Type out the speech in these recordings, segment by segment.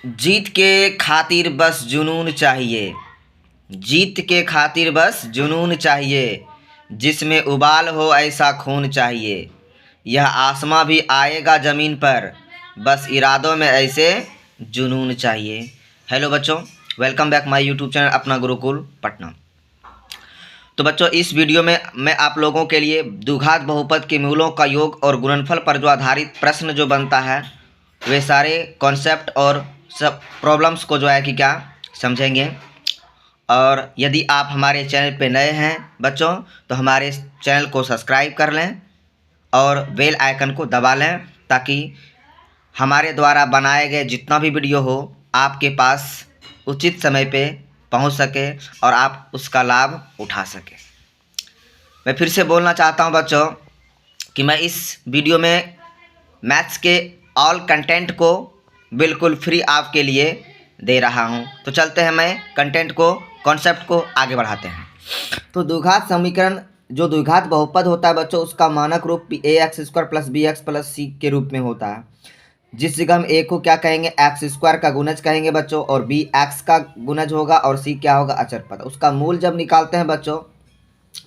जीत के खातिर बस जुनून चाहिए। जीत के खातिर बस जुनून चाहिए। जिसमें उबाल हो ऐसा खून चाहिए। यह आसमां भी आएगा ज़मीन पर, बस इरादों में ऐसे जुनून चाहिए। हेलो बच्चों, welcome back my YouTube channel अपना गुरुकुल पटना। तो बच्चों, इस वीडियो में मैं आप लोगों के लिए द्विघात बहुपद के मूलों का योग और गुणनफल पर जो आधारित प्रश्न जो बनता है वे सारे कॉन्सेप्ट और सब प्रॉब्लम्स को जो है कि क्या समझेंगे। और यदि आप हमारे चैनल पे नए हैं बच्चों, तो हमारे चैनल को सब्सक्राइब कर लें और बेल आइकन को दबा लें, ताकि हमारे द्वारा बनाए गए जितना भी वीडियो हो आपके पास उचित समय पे पहुंच सके और आप उसका लाभ उठा सकें। मैं फिर से बोलना चाहता हूं बच्चों कि मैं इस वीडियो में मैथ्स के ऑल कंटेंट को बिल्कुल फ्री आपके लिए दे रहा हूं। तो चलते हैं, मैं कंटेंट को, कॉन्सेप्ट को आगे बढ़ाते हैं। तो द्विघात समीकरण, जो द्विघात बहुपद होता है बच्चों, उसका मानक रूप a x square plus B x plus c के रूप में होता है। जिस जगह हम ए को क्या कहेंगे, एक्स स्क्वायर का गुणज कहेंगे बच्चों, और बी एक्स का गुणज होगा, और सी क्या होगा, अचर पद। उसका मूल जब निकालते हैं बच्चों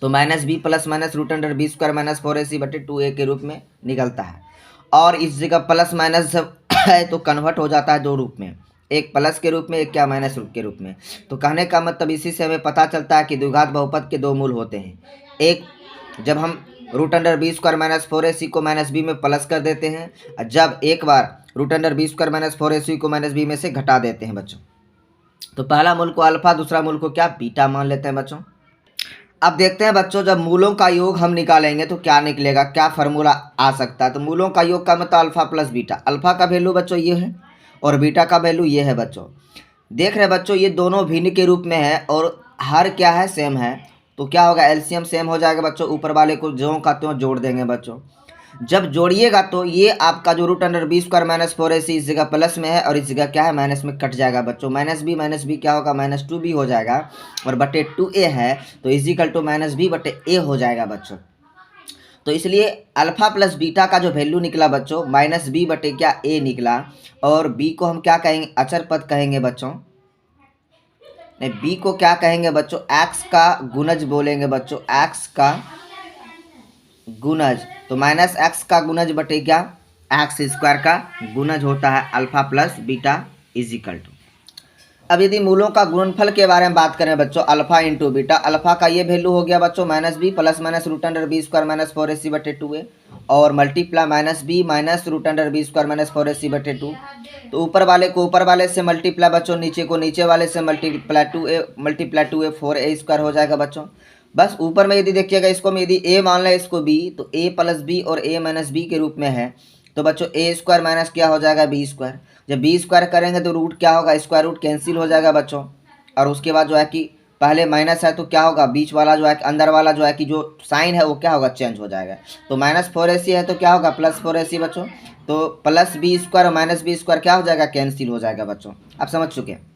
तो minus B plus minus root under B square minus 4ac बटे 2a के रूप में निकलता है। और इस जगह प्लस माइनस जब है तो कन्वर्ट हो जाता है दो रूप में, एक प्लस के रूप में, एक क्या माइनस रूप के रूप में। तो कहने का मतलब इसी से हमें पता चलता है कि द्विघात बहुपद के दो मूल होते हैं। एक, जब हम root under B square minus 4ac को माइनस बी में प्लस कर देते हैं, और जब एक बार root under B square minus 4ac को माइनस बी में से घटा देते हैं बच्चों। तो पहला मूल को अल्फा, दूसरा मूल को क्या, बीटा मान लेते हैं बच्चों। अब देखते हैं बच्चों, जब मूलों का योग हम निकालेंगे तो क्या निकलेगा, क्या फार्मूला आ सकता है। तो मूलों का योग का मतलब अल्फा प्लस बीटा। अल्फा का वैल्यू बच्चों ये है और बीटा का वैल्यू ये है बच्चों। देख रहे बच्चों, ये दोनों भिन्न के रूप में है और हर क्या है, सेम है। तो क्या होगा, एलसीएम सेम हो जाएगा बच्चों। ऊपर वाले को जो का त्यों जोड़ देंगे बच्चों। जब जोड़िएगा तो ये आपका जो root under B square minus 4ac इस जगह प्लस में है और इस जगह क्या है, माइनस में कट जाएगा बच्चों। माइनस बी क्या होगा, माइनस 2b हो जाएगा, और बटे 2a है तो इजिकल टू माइनस बी बटे a हो जाएगा बच्चों। तो इसलिए अल्फा प्लस बीटा का जो वैल्यू निकला बच्चों, माइनस बी बटे क्या, a निकला। और b को हम क्या कहेंगे, अचर पद कहेंगे बच्चों। नहीं, b को क्या कहेंगे बच्चों, x का गुणज बोलेंगे बच्चों, x का गुणज। तो माइनस एक्स का गुणज बटे क्या, एक्स स्क्वायर का गुणज होता है alpha plus beta is equal to. अब यदि मूलों का गुणनफल के बारे में बात करें बच्चों, अल्फा इंटू बीटा, अल्फा का ये वैल्यू हो गया बच्चों minus B plus minus root under B square minus 4ac बटे 2a, और multiply minus B minus root under B square minus 4ac बटे 2। तो ऊपर वाले को ऊपर वाले से मल्टीप्लाई बच्चों, नीचे को नीचे वाले से मल्टीप्लाई 2a 4a स्क्वायर हो जाएगा बच्चों। बस ऊपर में यदि देखिएगा, इसको में यदि a मान लें, इसको b, तो a प्लस बी और a माइनस बी के रूप में है। तो बच्चों a स्क्वायर माइनस क्या हो जाएगा, बी स्क्वायर। जब बी स्क्वायर करेंगे तो रूट क्या होगा, स्क्वायर रूट कैंसिल हो जाएगा बच्चों। और उसके बाद जो है कि पहले माइनस है तो क्या होगा, बीच वाला जो है, अंदर वाला जो है कि जो साइन है वो क्या होगा, चेंज हो जाएगा। तो माइनस 4ac है तो क्या होगा, प्लस 4ac बच्चों। तो प्लस बी स्क्वायर और माइनस बी स्क्वायर क्या हो जाएगा, कैंसिल हो जाएगा बच्चों। आप समझ चुके हैं।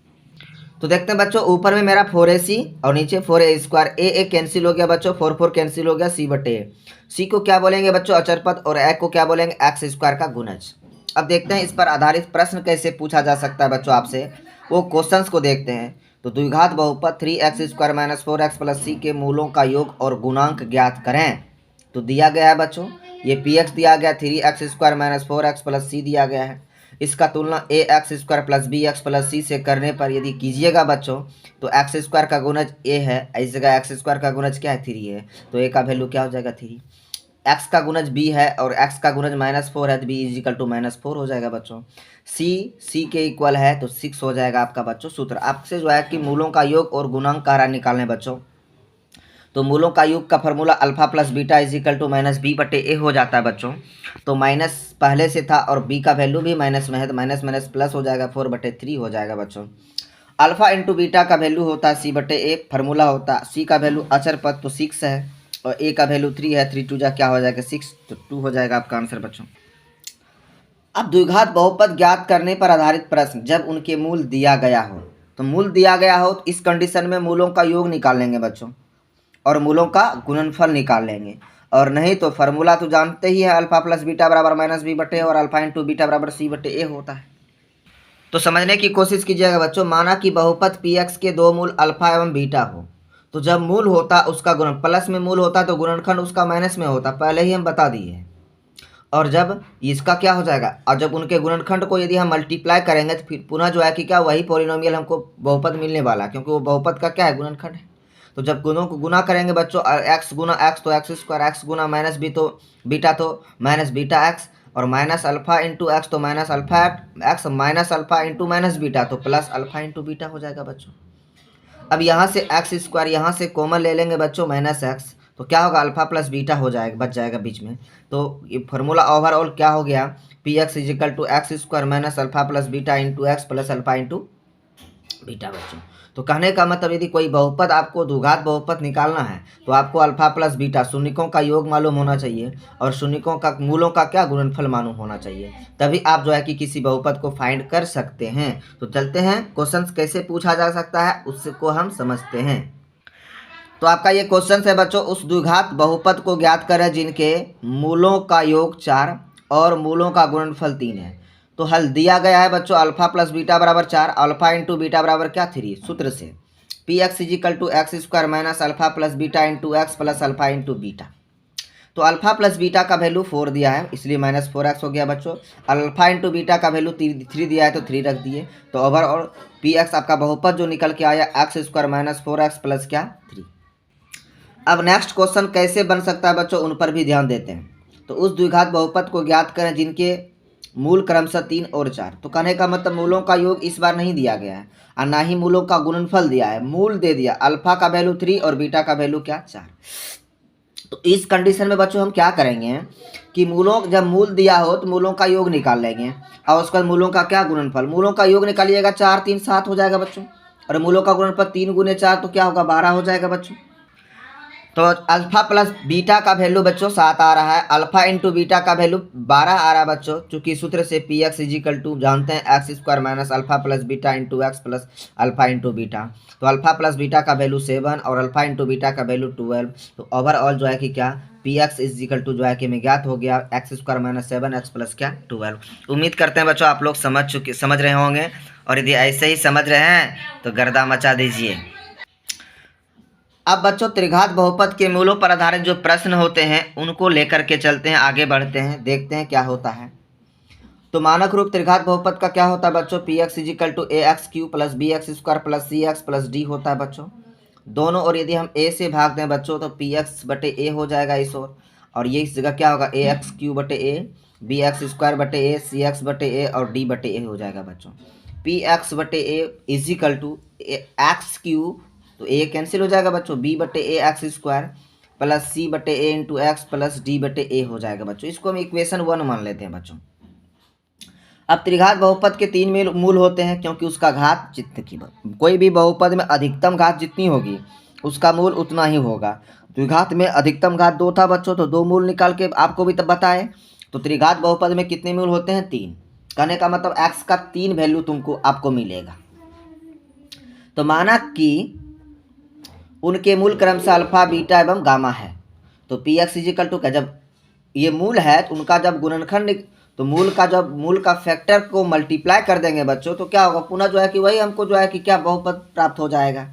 तो देखते हैं बच्चों, ऊपर में मेरा 4ac और नीचे 4a स्क्वायर, ए कैंसिल हो गया बच्चों, 4 कैंसिल हो गया, सी बटे ए। सी को क्या बोलेंगे बच्चों, अचर पद, और ए को क्या बोलेंगे, एक्स स्क्वायर का गुणज। अब देखते हैं इस पर आधारित प्रश्न कैसे पूछा जा सकता है बच्चों आपसे, वो क्वेश्चंस को देखते हैं। तो द्विघात बहुपद 3x square minus 4x plus c के मूलों का योग और गुणांक ज्ञात करें। तो दिया गया है बच्चों, ये px दिया गया, 3x square minus 4x plus सी दिया गया है। इसका तुलना a x square plus B x plus c से करने पर यदि कीजिएगा बच्चों, तो एक्स स्क्वायर का गुणज ए है, इस जगह एक्स स्क्वायर का गुणज क्या है, 3 है। तो ए का वैल्यू क्या हो जाएगा, 3। एक्स का गुणज बी है और एक्स का गुणज माइनस 4 है, तो बी इजिकल टू माइनस 4 हो जाएगा बच्चों। सी के इक्वल है तो 6 हो जाएगा आपका बच्चों। सूत्र आपसे जो है कि मूलों का योग और गुणांक का निकालने बच्चों। तो मूलों का योग का formula alpha plus beta is equal to minus B बटे ए हो जाता है बच्चों। तो माइनस पहले से था और बी का वैल्यू भी माइनस में है, तो माइनस माइनस प्लस हो जाएगा, 4/3 हो जाएगा बच्चों। अल्फा इंटू बीटा का वैल्यू होता है सी बटे ए, फार्मूला होता है। सी का वैल्यू अचर पद तो 6 है और ए का वैल्यू 3 है, 3 2 क्या हो जाएगा, 6, तो 2 हो जाएगा आपका आंसर बच्चों। अब द्विघात बहुपद ज्ञात करने पर आधारित प्रश्न, जब उनके मूल दिया गया हो, तो मूल दिया गया हो तो इस कंडीशन में मूलों का योग निकाल लेंगे बच्चों और मूलों का गुणनफल निकाल लेंगे। और नहीं तो फार्मूला तो जानते ही है, अल्फा प्लस बीटा बराबर माइनस बी बटे, और अल्फा इंटू बीटा बराबर सी बटे ए होता है। तो समझने की कोशिश कीजिएगा बच्चों। माना कि बहुपद पी एक्स के दो मूल अल्फा एवं बीटा हो, तो जब मूल होता उसका गुणन प्लस में मूल होता तो गुणनखंड उसका माइनस में होता, पहले ही हम बता दिए हैं। और जब इसका क्या हो जाएगा, और जब उनके गुणनखंड को यदि हम मल्टीप्लाई करेंगे तो फिर पुनः जो है कि क्या वही पॉलिनोमियल हमको बहुपद मिलने वाला है, क्योंकि वो बहुपद का क्या है, गुणनखंड है। तो जब गुणों को गुना करेंगे बच्चों, एक्स गुना एक्स तो एक्स स्क्वायर, एक्स गुना माइनस बी तो बीटा तो माइनस बीटा एक्स, और माइनस अल्फा इंटू एक्स तो minus alpha x, minus alpha into minus beta तो प्लस अल्फा इंटू बीटा हो जाएगा बच्चों। अब यहाँ से एक्स स्क्वायर यहाँ से कॉमन ले लेंगे बच्चों, माइनस एक्स, तो क्या होगा, अल्फा प्लस बीटा हो जाएगा, बच जाएगा बीच में। तो ये फार्मूला ओवरऑल क्या हो गया, P X is equal to X square minus alpha plus beta into X plus alpha into beta बच्चों। तो कहने का मतलब यदि कोई बहुपद आपको द्विघात बहुपद निकालना है तो आपको अल्फा प्लस बीटा शून्यकों का योग मालूम होना चाहिए और शून्यकों का मूलों का क्या गुणनफल मालूम होना चाहिए, तभी आप जो है कि किसी बहुपद को फाइंड कर सकते हैं। तो चलते हैं क्वेश्चन कैसे पूछा जा सकता है उसको हम समझते हैं। तो आपका ये क्वेश्चन है बच्चों, उस द्विघात बहुपद को ज्ञात करें जिनके मूलों का योग 4 और मूलों का गुणनफल 3 है। तो हल दिया गया है बच्चों, अल्फा प्लस बीटा बराबर 4, अल्फा इंटू बीटा बराबर क्या 3, सूत्र से P X is equal to X square minus alpha plus beta into X plus alpha into beta. तो अल्फा प्लस बीटा का वैल्यू 4 दिया है इसलिए माइनस 4x हो गया बच्चों। अल्फा इंटू बीटा का वैल्यू 3 दिया है तो 3 रख दिए। तो ओवरऑल पी एक्स आपका बहुपद जो निकल के आया x square minus 4x plus क्या 3। अब नेक्स्ट क्वेश्चन कैसे बन सकता है बच्चों, उन पर भी ध्यान देते हैं। तो उस द्विघात बहुपद को ज्ञात करें जिनके मूल क्रमशः 3 और 4। तो कहने का मतलब मूलों का योग इस बार नहीं दिया गया है और ना ही मूलों का गुणनफल दिया है, मूल दे दिया, अल्फा का वैल्यू 3 और बीटा का वैल्यू क्या 4। तो इस कंडीशन में बच्चों हम क्या करेंगे कि मूलों जब मूल दिया हो तो मूलों का योग निकाल लेंगे और उसके बाद मूलों का क्या गुणनफल, मूलों का योग निकालिएगा 4 3 7 हो जाएगा बच्चों, और मूलों का गुणनफल 3 गुने 4 तो क्या होगा 12 हो जाएगा बच्चों। तो अल्फा प्लस बीटा का वैल्यू बच्चों 7 आ रहा है, अल्फा इंटू बीटा का वैल्यू 12 आ रहा है बच्चों, चूंकि सूत्र से पी एक्स इजिकल टू जानते हैं x square minus alpha plus beta into X plus alpha into beta. तो अल्फा प्लस बीटा का वैल्यू 7 और अल्फा इंटू बीटा का वैल्यू 12। तो ओवरऑल जो है कि क्या पी एक्स इजिकल टू जो है कि हमें ज्ञात हो गया x square minus 7 x plus क्या 12। उम्मीद करते हैं बच्चों आप लोग समझ रहे होंगे, और यदि ऐसे ही समझ रहे हैं तो गर्दा मचा दीजिए। अब बच्चों त्रिघात बहुपद के मूलों पर आधारित जो प्रश्न होते हैं उनको लेकर के चलते हैं, आगे बढ़ते हैं, देखते हैं क्या होता है। तो मानक रूप त्रिघात बहुपद का क्या होता है बच्चों, P X is equal to A X cube plus B X square plus C X plus D होता है बच्चों। दोनों और यदि हम ए से भाग दें बच्चों तो पी एक्स बटे ए हो जाएगा इस और ये इस जगह क्या होगा ए एक्स क्यू बटे ए, बी एक्स स्क्वायर बटे ए, सी एक्स बटे ए और डी बटे ए हो जाएगा बच्चों। पी एक्स बटे ए इजिकल टू एक्स क्यू तो ए कैंसिल हो जाएगा बच्चों, बी बटे ए एक्स स्क्वायर प्लस सी बटे ए इंटू एक्स प्लस डी बटे ए हो जाएगा बच्चों। इसको हम इक्वेशन 1 मान लेते हैं बच्चों। अब त्रिघात बहुपद के 3 मूल होते हैं क्योंकि उसका घात जितने की कोई भी बहुपद में अधिकतम घात जितनी होगी उसका मूल उतना ही होगा। द्विघात में अधिकतम घात 2 था बच्चों, तो 2 मूल निकाल के आपको भी तब बताए। तो त्रिघात बहुपद में कितने मूल होते हैं 3, कहने का मतलब एक्स का 3 वैल्यू तुमको आपको मिलेगा। तो माना कि उनके मूल क्रमशः अल्फा बीटा एवं गामा है। तो पी एक्स इजिकल टू का जब ये मूल है तो उनका जब गुणनखंड तो मूल का फैक्टर को मल्टीप्लाई कर देंगे बच्चों तो क्या होगा, पुनः जो है कि वही हमको जो है कि क्या बहुपद प्राप्त हो जाएगा।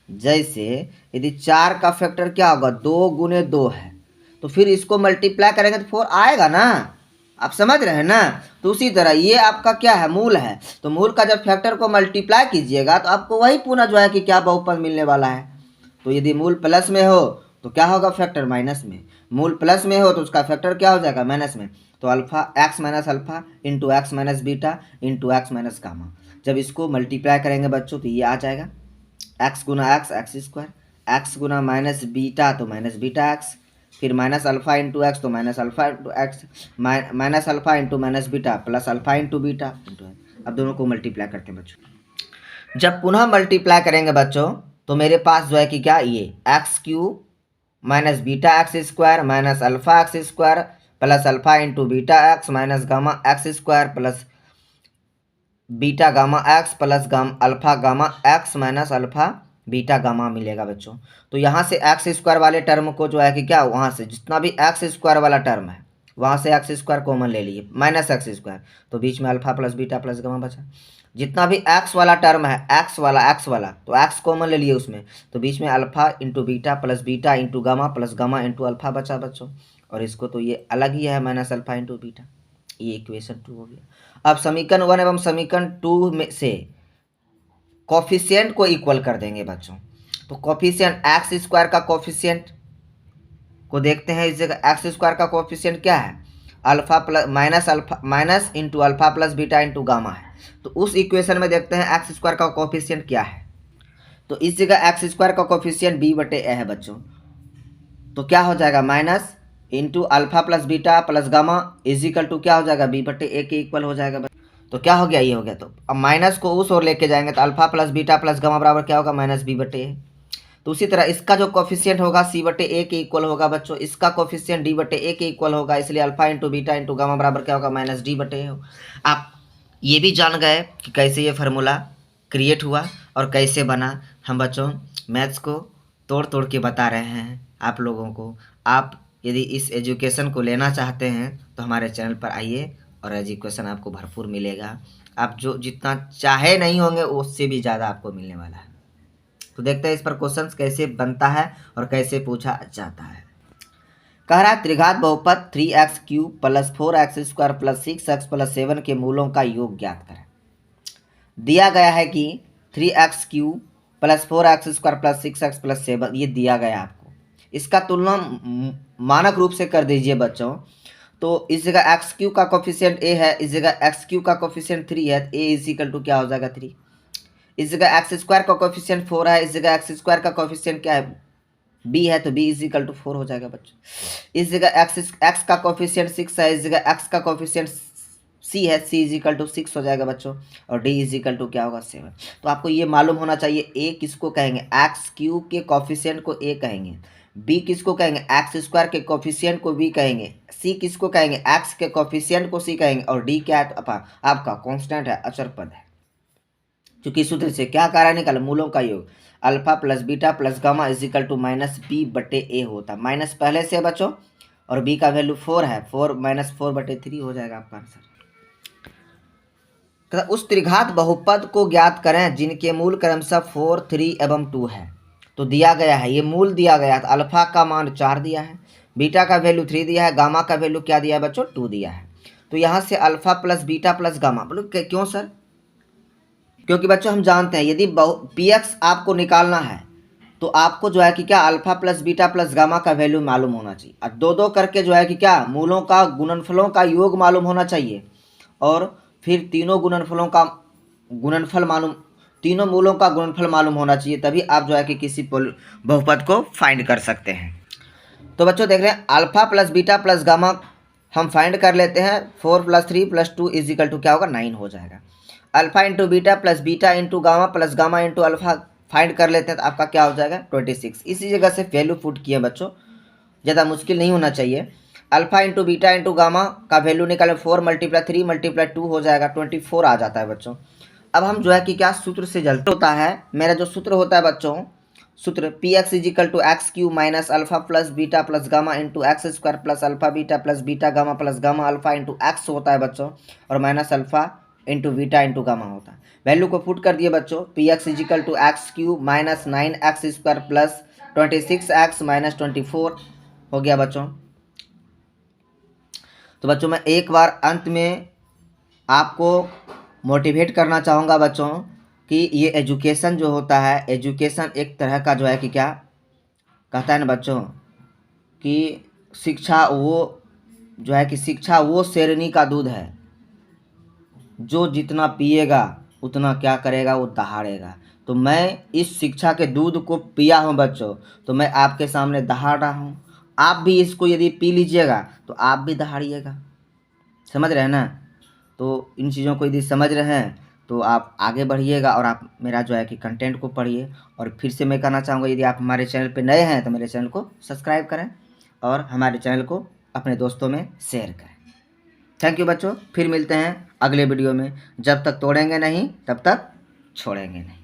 जैसे यदि 4 का फैक्टर क्या होगा 2 गुने 2 है तो फिर इसको मल्टीप्लाई करेंगे तो 4 आएगा ना, आप समझ रहे हैं ना। तो उसी तरह ये आपका क्या है मूल है, तो मूल का जब फैक्टर को मल्टीप्लाई कीजिएगा तो आपको वही पुनः जो है कि क्या बहुपद मिलने वाला है। तो यदि मूल प्लस में हो तो क्या होगा फैक्टर माइनस में, मूल प्लस में हो तो उसका फैक्टर क्या हो जाएगा माइनस में। तो alpha x minus alpha into x minus beta into x minus gamma, जब इसको मल्टीप्लाई करेंगे बच्चों तो ये आ जाएगा एक्स गुना एक्स एक्स स्क्वायर, एक्स गुना माइनस बीटा तो माइनस बीटा एक्स, फिर माइनस अल्फा इंटू एक्स तो minus alpha into x, minus alpha into minus beta plus alpha into beta into. अब दोनों को मल्टीप्लाई करते हैं बच्चों। जब पुनः मल्टीप्लाई करेंगे बच्चों तो मेरे पास जो है कि क्या ये x cube minus beta x square minus alpha x square plus alpha into beta x minus gamma x square plus beta gamma x plus alpha gamma x minus alpha beta gamma मिलेगा बच्चों। तो यहाँ से x square वाले term को जो है कि क्या वहाँ से जितना भी एक्स स्क्वायर वाला टर्म है वहाँ से एक्स स्क्वायर कॉमन ले लिए माइनस एक्स स्क्वायर, तो बीच में alpha plus beta plus gamma बचा। जितना भी एक्स वाला टर्म है, एक्स वाला तो एक्स कॉमन ले लिए उसमें, तो बीच में alpha into beta plus beta into gamma plus gamma into alpha बचा बच्चों। और इसको तो ये अलग ही है माइनस अल्फा इंटू बीटा। ये इक्वेशन 2 हो गया। अब समीकरण 1 एवं समीकरण 2 में से कोफिशिएंट को इक्वल कर देंगे बच्चों। तो कोफिशिएंट एक्स स्क्वायर का कोफिशिएंट को देखते हैं। इस जगह एक्स स्क्वायर का कोफिशिएंट क्या है, alpha minus into alpha plus beta into gamma है। तो उस इक्वेशन में देखते हैं एक्स स्क्वायर का कोफिशिएंट क्या है। तो इस जगह एक्स स्क्वायर का कोफिशिएंट बी बटे ए है बच्चों। तो क्या हो जाएगा, minus into alpha plus beta plus gamma is equal to क्या हो जाएगा, बी बटे ए के इक्वल हो जाएगा। तो क्या हो गया, ये हो गया। तो अब माइनस को उस ओर लेके जाएंगे तो alpha plus beta plus gamma बराबर क्या होगा, माइनस बी बटे ए। तो उसी तरह इसका जो कोफिशिएंट होगा सी बटे ए के इक्वल होगा बच्चों, इसका कोफिशिएंट डी बटे ए के इक्वल होगा, इसलिए alpha into beta into gamma बराबर क्या होगा, माइनस डी बटे ए हो। आप ये भी जान गए कि कैसे ये फार्मूला क्रिएट हुआ और कैसे बना। हम बच्चों मैथ्स को तोड़ तोड़ के बता रहे हैं आप लोगों को। आप यदि इस एजुकेशन को लेना चाहते हैं तो हमारे चैनल पर आइए और एजुकेशन आपको भरपूर मिलेगा। आप जो जितना चाहे नहीं होंगे उससे भी ज़्यादा आपको मिलने वाला है। तो देखते हैं इस पर क्वेश्चंस कैसे बनता है और कैसे पूछा जाता है। कह रहा है त्रिघात बहुपद 3x cube plus 4x square plus 6x plus 7 के मूलों का योग ज्ञात करें। दिया गया है कि 3x cube plus 4x square plus 6x plus 7 ये दिया गया आपको। इसका तुलना मानक रूप से कर दीजिए बच्चों। तो इस जगह एक्स क्यू का कोफिशिएंट ए है, इस जगह एक्स क्यू का कोफिशिएंट 3 है, ए इज इक्वल टू क्या हो जाएगा 3। इस जगह एक्स स्क्वायर का कोफिशिएंट 4 है, इस जगह एक्स स्क्वायर का कोफिशिएंट क्या है, बी है, तो बी इज इक्वल टू 4 हो जाएगा बच्चों। इस जगह एक्स का कोफिशिएंट 6 है, इस जगह एक्स का कोफिशिएंट सी है, सी इज इक्वल टू 6 हो जाएगा बच्चों। और डी इज इक्वल टू क्या होगा 7। तो आपको ये मालूम होना चाहिए ए किसको कहेंगे, एक्स क्यूब के कोफिशिएंट को ए कहेंगे, बी किसको कहेंगे, एक्स स्क्वायर के कोफिशिएंट को बी कहेंगे, सी किसको कहेंगे, एक्स के कोफिशिएंट को सी कहेंगे, और डी क्या है, तो आपका कांस्टेंट है, अचर पद है। क्योंकि सूत्र से क्या कार्य निकाला, मूलों का योग alpha plus beta plus gamma is equal to minus B बटे ए होता है। माइनस पहले से बच्चों और बी का वैल्यू 4 है, 4 माइनस 4 बटे 3 हो जाएगा आपका आंसर। उस त्रिघात बहुपद को ज्ञात करें जिनके मूल क्रमशः 4, 3 एवं 2 है। तो दिया गया है, ये मूल दिया गया है, तो अल्फा का मान 4 दिया है, बीटा का वैल्यू 3 दिया है, गामा का वैल्यू क्या दिया है बच्चों, 2 दिया है। तो यहाँ से alpha plus beta plus gamma, बोलो क्यों सर, क्योंकि बच्चों हम जानते हैं यदि पी एक्स आपको निकालना है तो आपको जो है कि क्या alpha plus beta plus gamma का वैल्यू मालूम होना चाहिए, और दो दो करके जो है कि क्या मूलों का गुणनफलों का योग मालूम होना चाहिए, और फिर तीनों गुणनफलों का गुणनफल मालूम, तीनों मूलों का गुणनफल मालूम होना चाहिए, तभी आप जो है कि किसी बहुपद को फाइंड कर सकते हैं। तो बच्चों देख रहे हैं alpha plus beta plus gamma हम फाइंड कर लेते हैं, 4 + 3 + 2 इज इक्वल टू क्या होगा 9 हो जाएगा। Alpha into beta plus beta into gamma plus gamma into alpha find कर लेते हैं तो आपका क्या हो जाएगा 26। इसी जगह से वैल्यू पुट किए बच्चों, ज़्यादा मुश्किल नहीं होना चाहिए। Alpha into beta into gamma का वैल्यू निकालें, 4 × 3 × 2 हो जाएगा 24 आ जाता है बच्चों। अब हम जो है कि क्या सूत्र से जल्दी होता है, मेरा जो सूत्र होता है बच्चों, सूत्र P X is equal to X cube minus alpha plus beta plus gamma into X square plus alpha beta plus beta gamma plus gamma alpha into X होता है बच्चों, और minus alpha into beta into gamma होता है। Value को put कर दिए बच्चों, P X is equal to X cube minus 9x² plus 26x minus 24 हो गया बच्चों। तो बच्चों मैं एक बार अंत में आपको मोटिवेट करना चाहूँगा बच्चों कि ये एजुकेशन जो होता है, एजुकेशन एक तरह का जो है कि क्या कहता है ना बच्चों कि शिक्षा वो जो है कि शिक्षा वो शेरनी का दूध है जो जितना पिएगा उतना क्या करेगा, वो दहाड़ेगा। तो मैं इस शिक्षा के दूध को पिया हूँ बच्चों, तो मैं आपके सामने दहाड़ रहा हूँ। आप भी इसको यदि पी लीजिएगा तो आप भी दहाड़िएगा, समझ रहे हैं ना। तो इन चीज़ों को यदि समझ रहे हैं तो आप आगे बढ़िएगा और आप मेरा जो है कि कंटेंट को पढ़िए। और फिर से मैं कहना चाहूँगा यदि आप हमारे चैनल पे नए हैं तो मेरे चैनल को सब्सक्राइब करें और हमारे चैनल को अपने दोस्तों में शेयर करें। थैंक यू बच्चों, फिर मिलते हैं अगले वीडियो में। जब तक तोड़ेंगे नहीं तब तक छोड़ेंगे नहीं।